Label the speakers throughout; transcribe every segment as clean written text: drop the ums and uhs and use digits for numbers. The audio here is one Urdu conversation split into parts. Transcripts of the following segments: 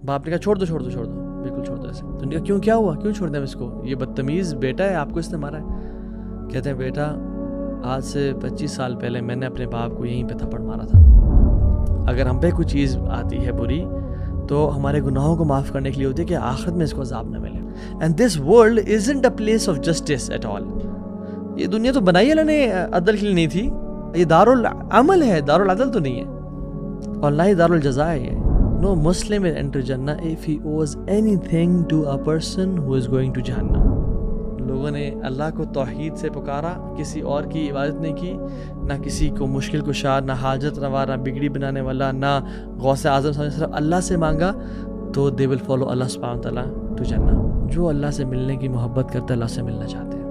Speaker 1: باپ نے کہا چھوڑ دو چھوڑ دو چھوڑ دو, بالکل چھوڑ دو ایسے. تو انہوں نے کہا کیوں, کیا ہوا, کیوں چھوڑ دیں اس کو, یہ بدتمیز بیٹا ہے, آپ کو اس نے مارا ہے. کہتے ہیں بیٹا آج سے 25 سال پہلے میں نے اپنے باپ کو یہیں پہ تھپڑ مارا تھا. اگر ہم پہ کوئی چیز آتی ہے بری تو ہمارے گناہوں کو معاف کرنے کے لیے ہوتی ہے کہ آخرت میں اس کو عذاب نہ ملے. And this world isn't a place of justice at all. یہ دنیا تو بنائی اللہ نے عدل کے لیے نہیں تھی, یہ دارالعمل ہے, دارالعدل تو نہیں ہے, اور نہ ہی دارالجزا ہے. یہ No Muslim will enter Jannah if he owes anything to a person who is going to Jannah. لوگوں نے اللہ کو توحید سے پکارا, کسی اور کی عبادت نہیں کی, نہ کسی کو مشکل کشا, نہ حاجت روا, نہ بگڑی بنانے والا, نہ غوث اعظم, صرف اللہ سے مانگا, تو they will follow Allah subhanahu wa ta'ala to Jannah. جو اللہ سے ملنے کی محبت کرتا ہے اللہ سے ملنا چاہتے ہیں,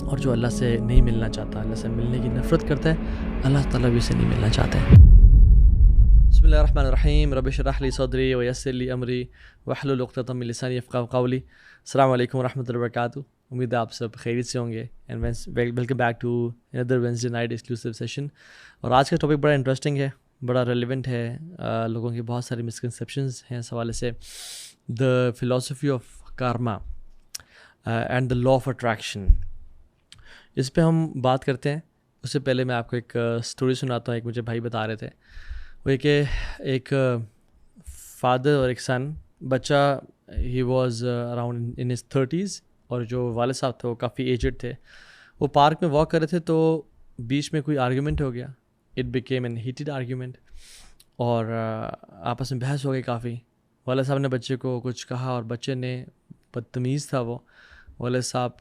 Speaker 1: اور جو اللہ سے نہیں ملنا چاہتا, اللہ سے ملنے کی نفرت کرتا ہے, اللہ تعالیٰ بھی اسے نہیں ملنا چاہتے ہیں. بسم اللہ الرحمن الرحیم. رب اشرح لی صدری ویسر لی امری واحلل عقدۃ من لسانی یفقہوا قولی. السلام علیکم ورحمۃ اللہ وبرکاتہ. امید ہے آپ سب خیریت سے ہوں گے, and welcome back to another Wednesday night exclusive session. اور آج کا ٹاپک بڑا انٹرسٹنگ ہے, بڑا ریلیونٹ ہے. لوگوں کی بہت ساری مسکنسیپشنز ہیں اس حوالے سے. The philosophy of karma and the law of attraction, اس پہ ہم بات کرتے ہیں. اس سے پہلے میں آپ کو ایک اسٹوری سناتا ہوں. ایک مجھے بھائی بتا رہے تھے وہ یہ کہ ایک فادر اور ایک سن, بچہ he was around in his 30s, اور جو والد صاحب تھے وہ کافی ایجڈ تھے. وہ پارک میں واک کر رہے تھے تو بیچ میں کوئی آرگیومنٹ ہو گیا. It became an heated argument, اور آپس میں بحث ہو گئی کافی. والد صاحب نے بچے کو کچھ کہا, اور بچے نے, بدتمیز تھا وہ, والد صاحب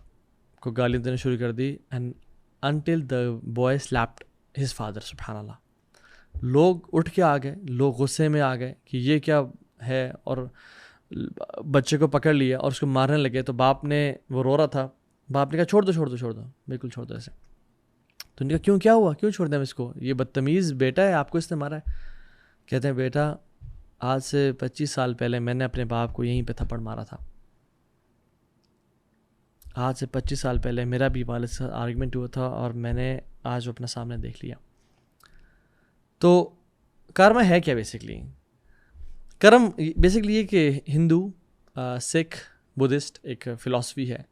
Speaker 1: کو گالیاں دینا شروع کر دی. And until the boy slapped his father. سبحان اللہ. لوگ اٹھ کے آ گئے, لوگ غصے میں آ گئے کہ یہ کیا ہے, اور بچے کو پکڑ لیا اور اس کو مارنے لگے. تو باپ نے, وہ رو رہا تھا, باپ نے کہا چھوڑ دو چھوڑ دو چھوڑ دو, بالکل چھوڑ دو ایسے. تو انہوں نے کہا کیوں, کیا ہوا, کیوں چھوڑ دیں اس کو, یہ بدتمیز بیٹا ہے, آپ کو اس نے مارا ہے. کہتے ہیں بیٹا آج سے 25 سال پہلے میں نے اپنے باپ کو یہیں پہ تھپڑ مارا تھا. آج سے 25 سال پہلے میرا بھی والد سے آرگیومنٹ ہوا تھا, اور میں نے آج اپنا سامنے دیکھ لیا. تو کرم ہے کیا بیسکلی؟ کرم بیسکلی یہ کہ ہندو, سکھ, بدھسٹ ایک فلاسفی ہے.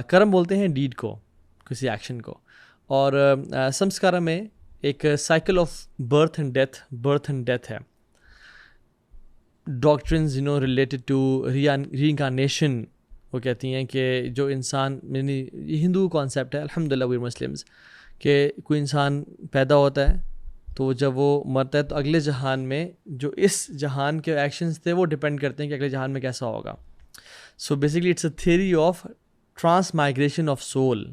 Speaker 1: کرم بولتے ہیں ڈیڈ کو, کسی ایکشن کو, اور سمسکارا میں ایک cycle of birth and death ہے. ڈاکٹرنز ریلیٹڈ ٹو ری انکارنیشن, وہ کہتی ہیں کہ جو انسان, یعنی یہ ہندو کانسیپٹ ہے, الحمدللہ وی مسلمز, کہ کوئی انسان پیدا ہوتا ہے تو جب وہ مرتا ہے تو اگلے جہان میں جو اس جہان کے ایکشنز تھے وہ ڈپینڈ کرتے ہیں کہ اگلے جہان میں کیسا ہوگا. So basically it's a theory of transmigration of soul,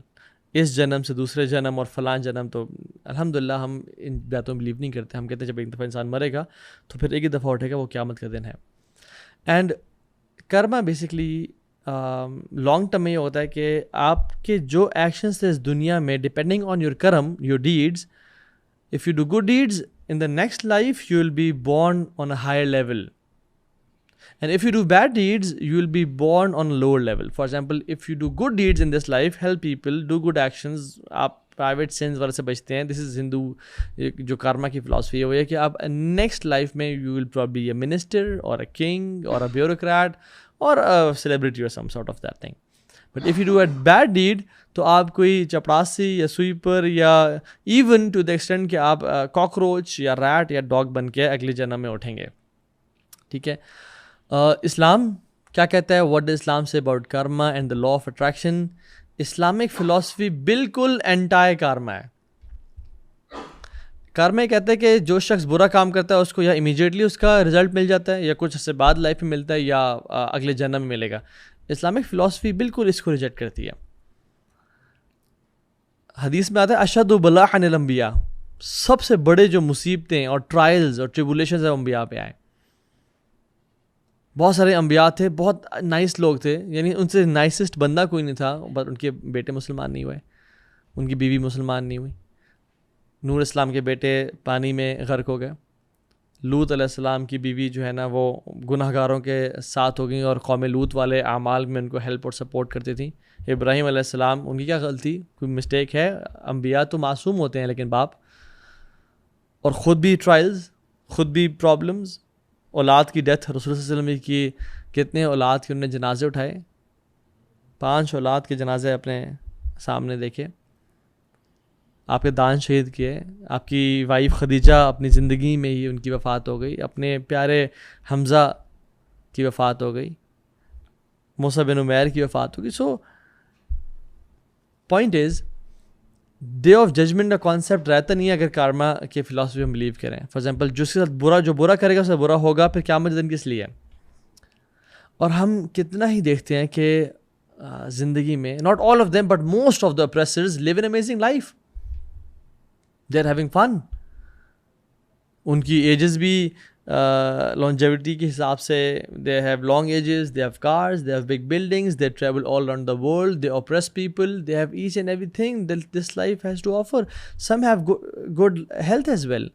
Speaker 1: اس جنم سے دوسرے جنم اور فلاں جنم. تو الحمدللہ ہم ان باتوں میں بلیو نہیں کرتے. ہم کہتے ہیں جب ایک دفعہ انسان مرے گا تو پھر ایک ہی دفعہ اٹھے گا, وہ قیامت کا دن ہے. And Karma basically long term میں یہ ہوتا ہے کہ آپ کے جو ایکشنز تھے اس دنیا میں, depending on your karma, your deeds, if you do good deeds in the next life you will be born on a higher level, and if you do bad deeds you will be born on a lower level. For example, if you do good deeds in this life, help people, do good actions, آپ private sins والے سے بچتے ہیں. this is Hindu جو karma کی philosophy ہے, وہ یہ کہ آپ next life میں you will probably be a minister or a king or a bureaucrat or a celebrity or some sort of that thing. But if you do a bad deed تو آپ کوئی چپڑاسی یا سویپر, یا ایون ٹو دا ایکسٹینٹ کہ آپ کاکروچ یا ریٹ یا ڈاگ بن کے اگلے جنم میں اٹھیں گے. ٹھیک ہے. اسلام کیا کہتا ہے, واٹ ڈز اسلام سے about karma and the law of attraction? Islamic philosophy بالکل اینٹائی کارما ہے. کارما یہ کہتا ہے کہ جو شخص برا کام کرتا ہے اس کو یا امیجیٹلی اس کا رزلٹ مل جاتا ہے, یا کچھ عرصے بعد لائف میں ملتا ہے, یا اگلے جنم میں ملے گا. اسلامک فلاسفی بالکل اس کو ریجیکٹ کرتی ہے. حدیث میں آتا ہے اشد بلاء عن الانبیاء, سب سے بڑے جو مصیبتیں اور ٹرائلز اور ٹریبولیشنز ہیں انبیاء پہ آئے. بہت سارے انبیاء تھے, بہت نائس لوگ تھے, یعنی ان سے نائسسٹ بندہ کوئی نہیں تھا, بٹ ان کے بیٹے مسلمان نہیں ہوئے, ان کی بیوی مسلمان نہیں ہوئی. نوح اسلام کے بیٹے پانی میں غرق ہو گئے. لوط علیہ السلام کی بیوی جو ہے نا وہ گناہ گاروں کے ساتھ ہو گئیں, اور قوم لوط والے اعمال میں ان کو ہیلپ اور سپورٹ کرتی تھیں. ابراہیم علیہ السلام, ان کی کیا غلطی, کوئی مسٹیک ہے؟ انبیاء تو معصوم ہوتے ہیں, لیکن باپ, اور خود بھی ٹرائلز, خود بھی پرابلمز, اولاد کی ڈیتھ رسول صلی اللہ علیہ وسلم کی کتنے اولاد کے انہوں نے جنازے اٹھائے؟ 5 اولاد کے جنازے اپنے سامنے دیکھے. آپ کے دان شہید کیے. آپ کی وائف خدیجہ اپنی زندگی میں ہی ان کی وفات ہو گئی. اپنے پیارے حمزہ کی وفات ہو گئی. موسیٰ بن عمیر کی وفات ہو گئی. So point is day of judgment کا کانسیپٹ رہتا نہیں ہے اگر کارما کے فلاسفی ہم بلیو کریں. فار ایگزامپل جس کے ساتھ جو برا کرے گا اس سے برا ہوگا. پھر قیامت کے دن کس لیے؟ اور ہم کتنا ہی دیکھتے ہیں کہ زندگی میں not all of them but most of the oppressors live an amazing life. They are having fun. ان کی ایجز بھی longevity کے حساب سے they have long ages, they have cars, they have big buildings, they travel all around the world, they oppress people, they have each and everything that this life has to offer. Some have good health as well.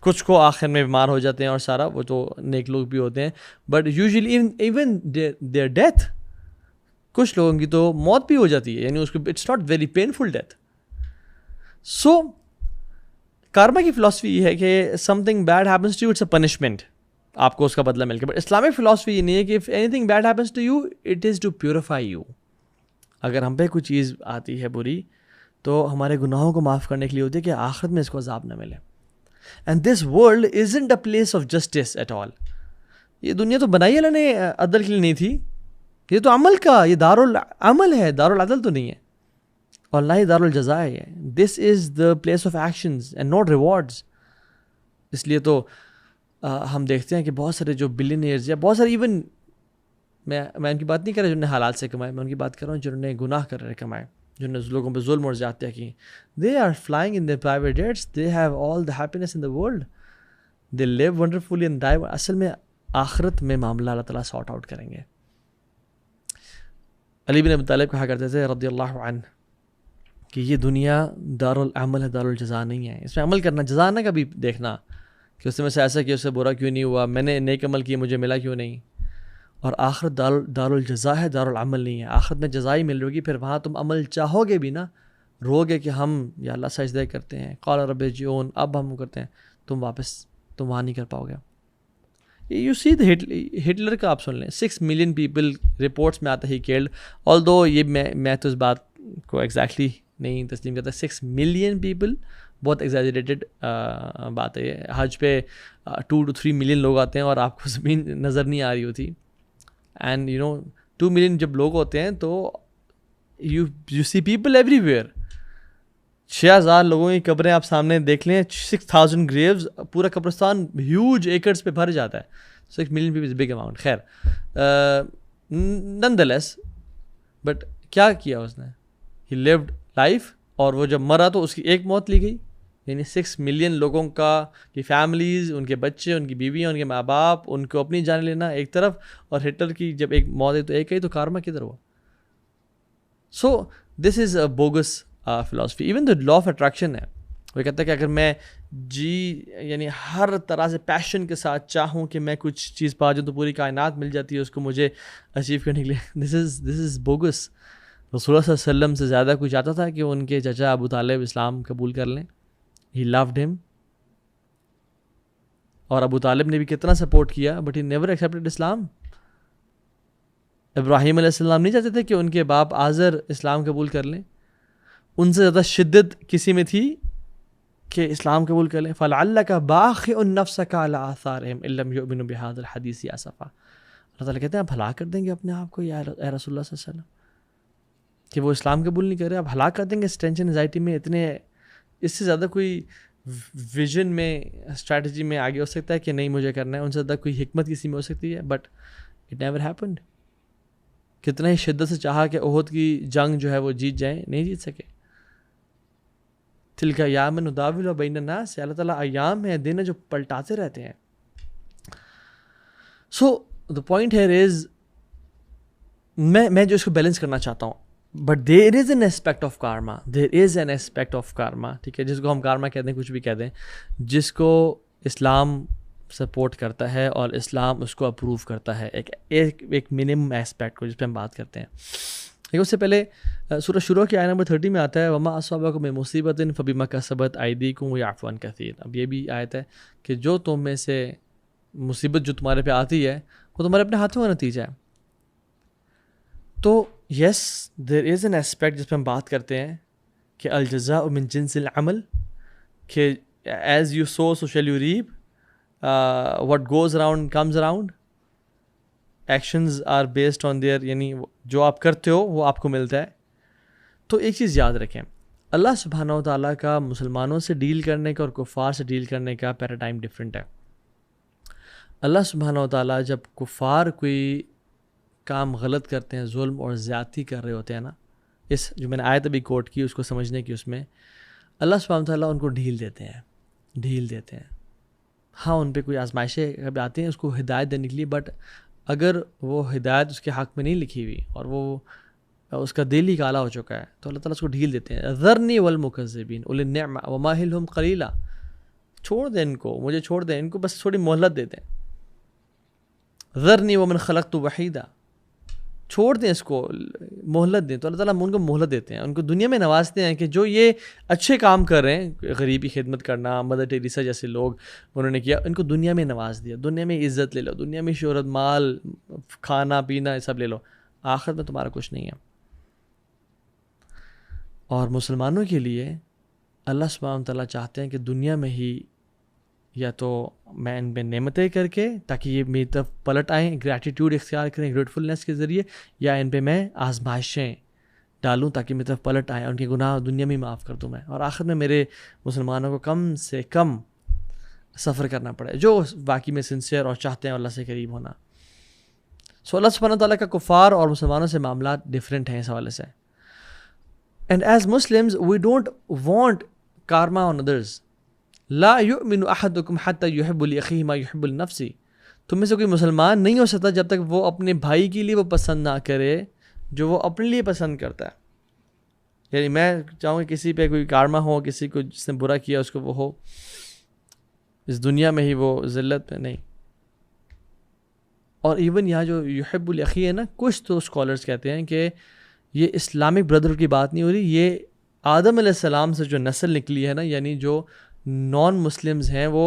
Speaker 1: کچھ کو آخر میں بیمار ہو جاتے ہیں اور سارا وہ تو نیک لوگ بھی ہوتے ہیں. But usually even their death کچھ لوگوں کی تو موت بھی ہو جاتی ہے. یعنی اس کو it's not very painful death. So کارما کی فلاسفی یہ ہے کہ something bad happens to you it's a punishment. آپ کو اس کا بدلہ مل گیا. بٹ اسلامک فلاسفی یہ نہیں ہے کہ if anything bad happens to you it is to purify you. اگر ہم پہ کوئی چیز آتی ہے بری تو ہمارے گناہوں کو معاف کرنے کے لیے ہوتی ہے کہ آخرت میں اس کو عذاب نہ ملے. And this world isn't a place of justice at all. یہ دنیا تو بنائی اللہ نے عدل کے لیے نہیں تھی. یہ تو عمل کا، یہ دارالعمل ہے، دارالعدل تو نہیں ہے. اور نہ ہی دارالجزا ہے. This is the place of actions and not rewards. اس لیے تو ہم دیکھتے ہیں کہ بہت سارے جو بلینئرز یا بہت سارے ایون میں ان کی بات نہیں کر رہا جنہوں نے حلال سے کمائے. میں ان کی بات کر رہا ہوں جنہوں نے گناہ کر رہے کمائے، جنہوں نے لوگوں پہ ظلم اور زیادتیاں کی. They are flying in their private jets. They have all the happiness in the world. They live wonderfully and die. اصل میں آخرت میں معاملہ اللہ تعالیٰ سارٹ آؤٹ کریں گے. علی بن ابی طالب کہا کرتے تھے رضی اللہ عنہ کہ یہ دنیا دارالعمل ہے، دارالجزا نہیں ہے. اس میں عمل کرنا، جزا نہ کبھی دیکھنا کہ اس میں سے ایسا کیا، اس سے برا کیوں نہیں ہوا، میں نے نیک عمل کیا مجھے ملا کیوں نہیں. اور آخرت دارالجزا ہے، دارالعمل نہیں ہے. آخرت میں جزا ہی مل رہی. پھر وہاں تم عمل چاہو گے بھی نا، رو گے کہ ہم یا اللہ سجدہ کرتے ہیں، قال رب ارجعون، اب ہم کرتے ہیں، تم وہاں نہیں کر پاؤ گے. یو سی ہٹلر کا آپ سن لیں، 6 ملین پیپل رپورٹس میں آتا ہی کیلڈ. آلدو یہ میں تو اس بات کو ایگزیکٹلی نہیں تسلیم کرتا. 6 ملین پیپل بہت ایگزیجریٹڈ بات ہے. حج پہ 2 to 3 ملین لوگ آتے ہیں اور آپ کو زمین نظر نہیں آ رہی ہوتی. اینڈ 2 ملین جب لوگ ہوتے ہیں تو you see people every where. 6000 لوگوں کی قبریں آپ سامنے دیکھ لیں. 6000 گریوز، پورا قبرستان ہیوج ایکرز پہ بھر جاتا ہے. 6 million people is big amount. خیر نن دا لیس، بٹ کیا کیا اس نے؟ ہی لیوڈ لائف. اور وہ جب مرا تو اس کی ایک موت لی گئی. یعنی 6 ملین لوگوں کی فیملیز، ان کے بچے، ان کی بیویاں، ان کے ماں باپ، ان کو اپنی جان لینا ایک طرف، اور ہٹلر کی جب ایک موت ہے تو ایک ہے. تو کارما کدھر ہوا؟ So this is a bogus philosophy. Even the law of attraction ہے، وہ کہتا ہے کہ اگر میں یعنی ہر طرح سے پیشن کے ساتھ چاہوں کہ میں کچھ چیز پا جاؤں تو پوری کائنات مل جاتی ہے اس کو مجھے اچیو کرنے کے لیے. دس از بوگس. رسول اللہ صلی اللہ علیہ وسلم سے زیادہ کوئی چاہتا تھا کہ ان کے چچا ابو طالب اسلام قبول کر لیں. ہی لوڈ ہم. اور ابو طالب نے بھی کتنا سپورٹ کیا، بٹ ہی نیور ایکسیپٹڈ اسلام. ابراہیم علیہ السلام نہیں چاہتے تھے کہ ان کے باپ آزر اسلام قبول کر لیں. ان سے زیادہ شدت کسی میں تھی کہ اسلام قبول کر لیں. فَلَعَلَّكَ بَاخِعٌ نَفْسَكَ عَلَىٰ آثَارِهِمْ إِن لَّمْ يُؤْمِنُوا بِهَٰذَا الْحَدِيثِ آسَفًا. اللہ تعالیٰ کہتے ہیں آپ ہلاک کر دیں گے اپنے آپ کو یا رسول اللہ صلی اللہ علیہ وسلم کہ وہ اسلام قبول نہیں کر رہے. آپ ہلاک کر دیں گے اس ٹینشن انزائٹی میں. اتنے اس سے زیادہ کوئی ویژن میں اسٹریٹجی میں آگے ہو سکتا ہے کہ نہیں مجھے کرنا ہے. ان سے زیادہ کوئی حکمت کسی میں ہو سکتی ہے، بٹ اٹ نیور ہیپنڈ. کتنا ہی شدت سے چاہا کہ احد کی جنگ جو ہے وہ جیت جائیں، نہیں جیت سکے. تلک ایام نداولها بین الناس. اللہ تعالیٰ ایام ہے، دن ہے جو پلٹاتے رہتے ہیں. سو دا پوائنٹ ہیئر از میں جو اس کو بیلنس کرنا چاہتا ہوں، but there is an aspect of karma. There is an aspect of karma. ٹھیک ہے، جس کو ہم کارما کہتے ہیں، کچھ بھی کہتے ہیں، جس کو اسلام سپورٹ کرتا ہے اور اسلام اس کو اپروو کرتا ہے. ایک منیمم اسپیکٹ کو جس پہ ہم بات کرتے ہیں. لیکن اس سے پہلے سورہ شروع کی آیت نمبر 30 میں آتا ہے وما اصابکم من مصیبۃ فبما کسبت ایدیکم ویعفو عن کثیر. اب یہ بھی آیت ہے کہ جو تم میں سے مصیبت جو تمہارے پہ آتی ہے وہ تمہارے اپنے ہاتھوں کا نتیجہ ہے. تو یس دیر از این اسپیکٹ جس پہ ہم بات کرتے ہیں کہ الجزاء من جنس العمل، کہ as you sow so shall you reap, what goes around comes around, actions are based on there, یعنی جو آپ کرتے ہو وہ آپ کو ملتا ہے. تو ایک چیز یاد رکھیں، اللہ سبحانہ و تعالیٰ کا مسلمانوں سے ڈیل کرنے کا اور کفار سے ڈیل کرنے کا پیراڈائم ڈفرینٹ ہے. اللہ سبحانہ و تعالیٰ جب کفار کوئی کام غلط کرتے ہیں، ظلم اور زیادتی کر رہے ہوتے ہیں نا، اس جو میں نے آیت ابھی کوٹ کی اس کو سمجھنے کی، اس میں اللہ سبحانہ و تعالیٰ ان کو ڈھیل دیتے ہیں. ہاں ان پہ کوئی آزمائشیں کبھی آتی ہیں اس کو ہدایت دینے کے لیے، بٹ اگر وہ ہدایت اس کے حق میں نہیں لکھی ہوئی اور وہ اس کا دل ہی کالا ہو چکا ہے تو اللہ تعالیٰ اس کو ڈھیل دیتے ہیں. ذرنی والمکذبین اولی النعمہ ومہلہم قلیلا، چھوڑ دیں ان کو، مجھے چھوڑ دیں ان کو، بس تھوڑی مہلت دے دیں. ذرنی ومن خلقت وحیدا، چھوڑ دیں اس کو، مہلت دیں. تو اللہ تعالیٰ ان کو مہلت دیتے ہیں، ان کو دنیا میں نوازتے ہیں کہ جو یہ اچھے کام کر رہے ہیں، غریبی خدمت کرنا، مدر ٹیریسا جیسے لوگ انہوں نے کیا، ان کو دنیا میں نواز دیا، دنیا میں عزت لے لو، دنیا میں شہرت، مال، کھانا پینا یہ سب لے لو، آخرت میں تمہارا کچھ نہیں ہے. اور مسلمانوں کے لیے اللہ سبحانہ تعالیٰ چاہتے ہیں کہ دنیا میں ہی یا تو میں ان پہ نعمتیں کر کے تاکہ یہ میری طرف پلٹ آئیں، گریٹیٹیوڈ اختیار کریں گریٹفلنس کے ذریعے، یا ان پہ میں آزمائشیں ڈالوں تاکہ میری طرف پلٹ آئیں، ان کے گناہ دنیا میں معاف کر دوں میں، اور آخر میں میرے مسلمانوں کو کم سے کم سفر کرنا پڑے جو باقی میں سنسیئر اور چاہتے ہیں اللہ سے قریب ہونا. سو اللہ سبحانہ تعالیٰ کا کفار اور مسلمانوں سے معاملات ڈفرینٹ ہیں اس حوالے سے. And as Muslims, we don't want karma on others. لا یؤمن احدکم حتی یحب لأخیہ ما یحب لنفسہ. تم میں سے کوئی مسلمان نہیں ہو سکتا جب تک وہ اپنے بھائی کے لیے وہ پسند نہ کرے جو وہ اپنے لیے پسند کرتا ہے. یعنی میں چاہوں کہ کسی پہ کوئی کارما ہو، کسی کو جس نے برا کیا اس کو وہ ہو اس دنیا میں ہی وہ ذلت پہ نہیں. اور ایون یہاں جو یحب لأخیہ ہے نا، کچھ تو اسکالرس کہتے ہیں کہ یہ اسلامک بردر کی بات نہیں ہو رہی، یہ آدم علیہ السلام سے جو نسل نکلی ہے نا، یعنی جو نان مسلمز ہیں وہ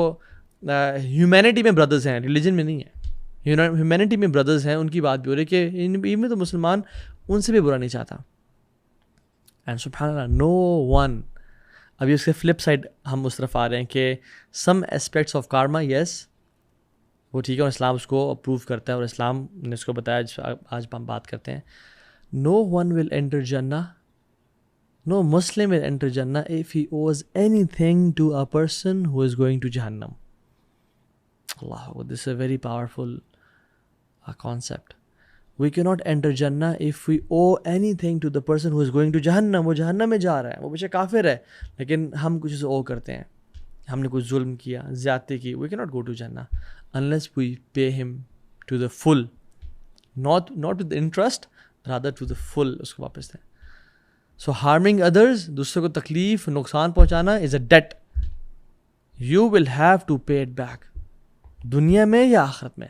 Speaker 1: ہیومینٹی میں بردرز ہیں، ریلیجن میں نہیں ہے، ہیومینٹی میں بردرز ہیں، ان کی بات بھی ہو رہی ہے کہ ان میں تو مسلمان ان سے بھی برا نہیں چاہتا. اینڈ سبحان اللہ نو ون. ابھی اس کے فلپ سائڈ ہم اس طرف آ رہے ہیں کہ سم اسپیکٹس آف کارما، یس وہ ٹھیک ہے اور اسلام اس کو اپروو کرتا ہے اور اسلام نے اس کو بتایا، آج ہم بات کرتے ہیں. No one will enter Jannah, no Muslim will enter Jannah if he owes anything to a person who is going to Jahannam. Allah, this is a very powerful concept. We cannot enter Jannah if we owe anything to the person who is going to Jahannam. وہ جہنم میں جا رہا ہے، وہ بچہ کافر ہے لیکن ہم کچھ اسے او کرتے ہیں، ہم نے کچھ ظلم کیا، زیادتی کی. We cannot go to Jannah unless we pay him to the full, not with the interest, rather to the full. اس کو واپس دیں. So harming others، دوسروں کو تکلیف نقصان پہنچانا is a debt. You will have to pay it back، دنیا میں یا آخرت میں.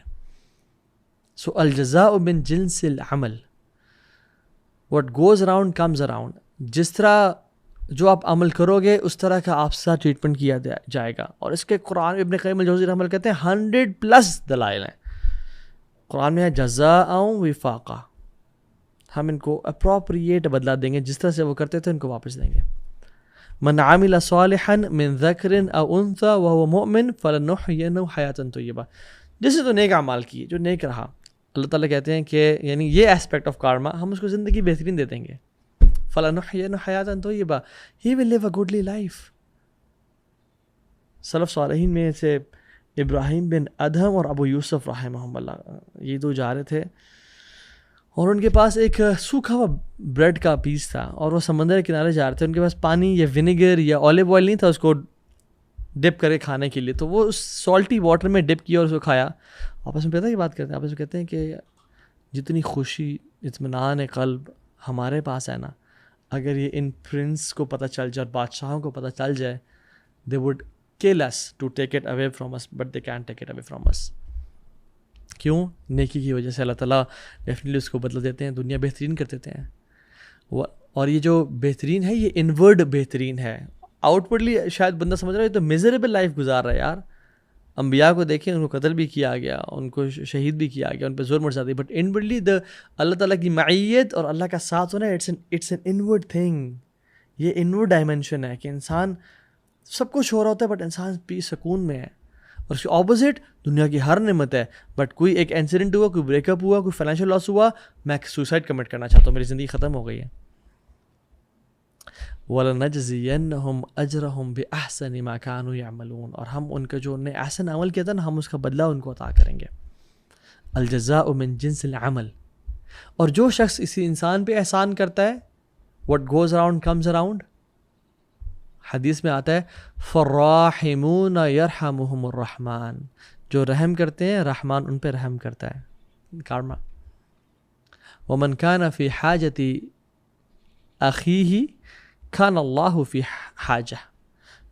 Speaker 1: So الجزاء من جنس العمل، what goes around comes around. جس طرح جو آپ عمل کرو گے اس طرح کا آپ سے ٹریٹمنٹ کیا جائے گا. اور اس کے قرآن ابن قیم الجوزی رحمہ اللہ کہتے ہیں 100+ دلائل ہیں قرآن میں، ہے جزاء وفاقہ. ہم ان کو اپروپریٹ بدلا دیں گے، جس طرح سے وہ کرتے تھے ان کو واپس دیں گے. من عمل صالحا من ذکر او انثى وهو مؤمن فلنحيینه حیاتا طیبہ. جس نے تو نیک اعمال کیے، جو نیک رہا، اللہ تعالیٰ کہتے ہیں کہ یعنی یہ اسپیکٹ آف کارما ہم اس کو زندگی بہترین دے دیں گے. فلنحيینه حیاتا طیبہ، he will live a goodly life. سلف صالحین میں سے ابراہیم بن ادہم اور ابو یوسف رحمہم اللہ، یہ دو جا رہے تھے اور ان کے پاس ایک سوکھا ہوا بریڈ کا پیس تھا اور وہ سمندر کے کنارے جا رہے تھے. ان کے پاس پانی یا ونیگر یا اولیو آئل نہیں تھا اس کو ڈپ کرے کھانے کے لیے، تو وہ اس سالٹی واٹر میں ڈپ کیا اور اس کو کھایا. آپس میں پتہ یہ بات کرتے ہیں، آپس میں کہتے ہیں کہ جتنی خوشی اطمینان قلب ہمارے پاس ہے نا، اگر یہ ان پرنس کو پتہ چل جائے اور بادشاہوں کو پتہ چل جائے، they would kill us to take it away from us, but they can't take it away from us. کیوں؟ نیکی کی وجہ سے اللہ تعالیٰ ڈیفینیٹلی اس کو بدلا دیتے ہیں، دنیا بہترین کر دیتے ہیں. اور یہ جو بہترین ہے یہ انورڈ بہترین ہے. آؤٹ ورڈلی شاید بندہ سمجھ رہا ہے یہ تو میزریبل لائف گزار رہا ہے یار، انبیاء کو دیکھیں، ان کو قتل بھی کیا گیا، ان کو شہید بھی کیا گیا، ان پہ ظلم اور زیادتی، بٹ انورڈلی اللہ تعالیٰ کی معیت اور اللہ کا ساتھ ہونا اٹس این انورڈ تھنگ. یہ انورڈ ڈائمینشن ہے کہ انسان سب کچھ ہو رہا ہوتا ہے بٹ انسان پیس سکون میں ہے. اور اس کے اپوزٹ دنیا کی ہر نعمت ہے بٹ کوئی ایک انسیڈنٹ ہوا، کوئی بریک اپ ہوا، کوئی فائنینشیل لاس ہوا، میں سوسائڈ کمٹ کرنا چاہتا ہوں، میری زندگی ختم ہو گئی ہے. وَلَنَجْزِيَنَّهُمْ أَجْرَهُمْ بِأَحْسَنِ مَا كَانُوا يَعْمَلُونَ، اور ہم ان کا جو انہیں احسن عمل کیا تھا نا، ہم اس کا بدلہ ان کو عطا کریں گے. الجزاء من جنس العمل. اور جو شخص اسی انسان پہ احسان کرتا ہے، what goes around comes around. حدیث میں آتا ہے فَالرَّاحِمُونَ يَرْحَمُهُمُ الرَّحْمَانِ، جو رحم کرتے ہیں رحمان ان پہ رحم کرتا ہے. کارما. وَمَنْ كَانَ فِي حَاجَةِ أَخِيهِ كَانَ اللَّهُ فِي حَاجَةِ،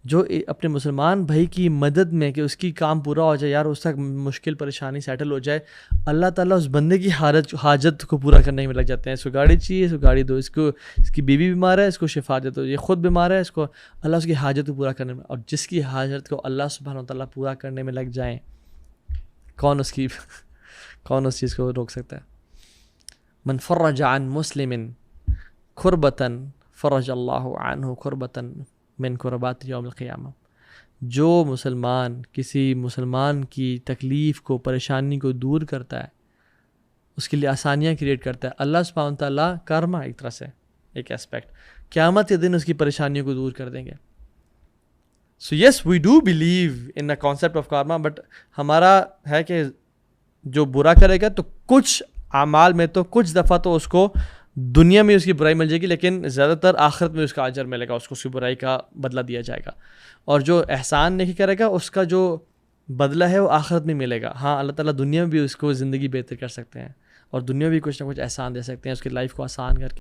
Speaker 1: جو اپنے مسلمان بھائی کی مدد میں کہ اس کی کام پورا ہو جائے، یار اس تک مشکل پریشانی سیٹل ہو جائے، اللہ تعالیٰ اس بندے کی حاجت کو پورا کرنے میں لگ جاتے ہیں. اس کو گاڑی چاہیے، اس کو گاڑی دو، اس کی بیوی بیمار ہے، اس کو شفا دے دو، یہ خود بیمار ہے، اس کو اللہ اس کی حاجت کو پورا کرنے میں. اور جس کی حاجت کو اللہ سبحانہ و تعالیٰ پورا کرنے میں لگ جائیں، کون اس چیز کو روک سکتا ہے؟ من فرج عن مسلم کربتاً فرج اللہ عنہ کربتاً من کربات یوم القیامہ. جو مسلمان کسی مسلمان کی تکلیف کو، پریشانی کو دور کرتا ہے، اس کے لیے آسانیاں کریٹ کرتا ہے، اللہ سبحانہ تعالیٰ کارما ایک طرح سے ایک اسپیکٹ قیامت کے دن اس کی پریشانیوں کو دور کر دیں گے. So yes we do believe in a concept of karma, but ہمارا ہے کہ جو برا کرے گا تو کچھ اعمال میں تو کچھ دفعہ تو اس کو دنیا میں اس کی برائی مل جائے گی، لیکن زیادہ تر آخرت میں اس کا اجر ملے گا، اس کو اس کی برائی کا بدلہ دیا جائے گا. اور جو احسان نہیں کرے گا اس کا جو بدلہ ہے وہ آخرت میں ملے گا. ہاں اللہ تعالیٰ دنیا میں بھی اس کو زندگی بہتر کر سکتے ہیں اور دنیا میں بھی کچھ نہ کچھ احسان دے سکتے ہیں، اس کی لائف کو آسان کر کے.